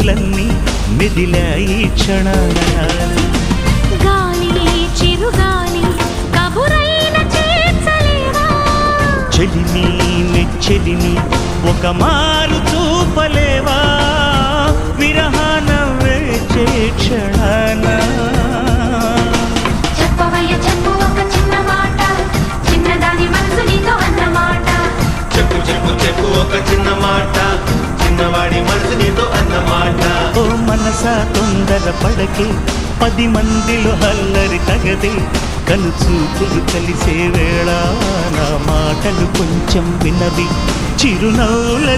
మనసులన్నీ మెదిలాయి క్షణాన గాలి చిరుగాలి కబురైన చేర్చలేవా చెలిని నెచ్చెలిని ఒక మారు చూపలేవా విరహాన వేచే క్షణాన చెప్పవయ్య చెప్పు ఒక చిన్న మాట చిన్నదాని మనసు నీతో అన్నమాట చెప్పు చెప్పు చెప్పు ఒక చిన్న మాట చిన్నవాడి మనసు నీతో అన్నమాట ఓ మనసా తొందర పడకే 10 మందిలో హల్లరి తగదే కనుచూపులు కలిసే వేళ నా మాటలు కొంచెం వినవి చిరునవ్వుల